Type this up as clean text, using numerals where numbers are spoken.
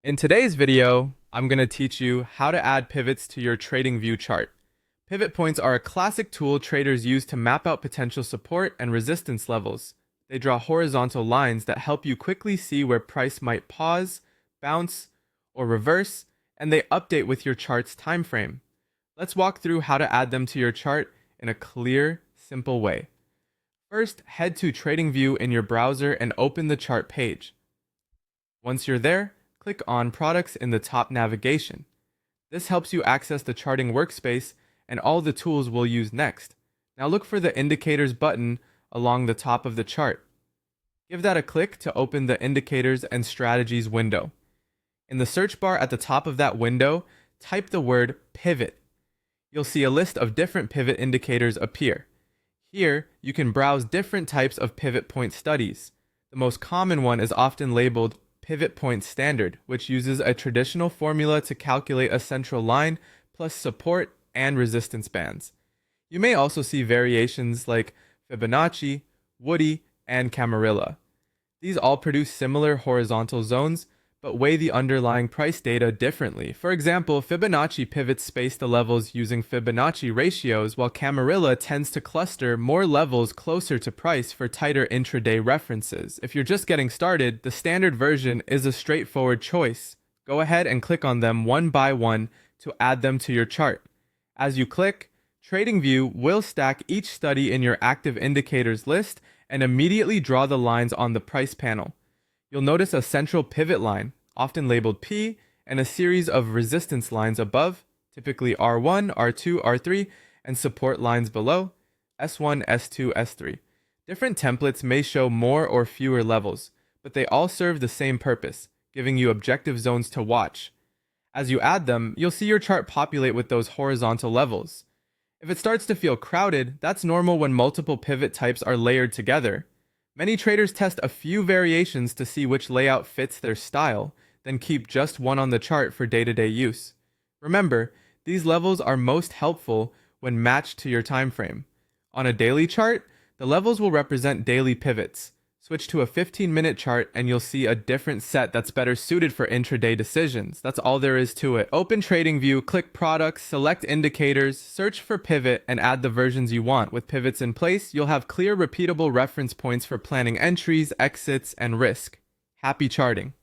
In today's video, I'm going to teach you how to add pivots to your TradingView chart. Pivot points are a classic tool traders use to map out potential support and resistance levels. They draw horizontal lines that help you quickly see where price might pause, bounce, or reverse, and they update with your chart's time frame. Let's walk through how to add them to your chart in a clear, simple way. First, head to TradingView in your browser and open the chart page. Once you're there, click on Products in the top navigation. This helps you access the charting workspace and all the tools we'll use next. Now look for the Indicators button along the top of the chart. Give that a click to open the Indicators and Strategies window. In the search bar at the top of that window, type the word Pivot. You'll see a list of different pivot indicators appear. Here, you can browse different types of pivot point studies. The most common one is often labeled Pivot Point Standard, which uses a traditional formula to calculate a central line plus support and resistance bands. You may also see variations like Fibonacci, Woody, and Camarilla. These all produce similar horizontal zones, but weigh the underlying price data differently. For example, Fibonacci pivots space the levels using Fibonacci ratios, while Camarilla tends to cluster more levels closer to price for tighter intraday references. If you're just getting started, the standard version is a straightforward choice. Go ahead and click on them one by one to add them to your chart. As you click, TradingView will stack each study in your active indicators list and immediately draw the lines on the price panel. You'll notice a central pivot line, often labeled P, and a series of resistance lines above, typically R1, R2, R3, and support lines below, S1, S2, S3. Different templates may show more or fewer levels, but they all serve the same purpose, giving you objective zones to watch. As you add them, you'll see your chart populate with those horizontal levels. If it starts to feel crowded, that's normal when multiple pivot types are layered together. Many traders test a few variations to see which layout fits their style, then keep just one on the chart for day-to-day use. Remember, these levels are most helpful when matched to your time frame. On a daily chart, the levels will represent daily pivots. Switch to a 15-minute chart and you'll see a different set that's better suited for intraday decisions. That's all there is to it. Open TradingView, click Products, select Indicators, search for Pivot, and add the versions you want. With pivots in place, you'll have clear, repeatable reference points for planning entries, exits, and risk. Happy charting!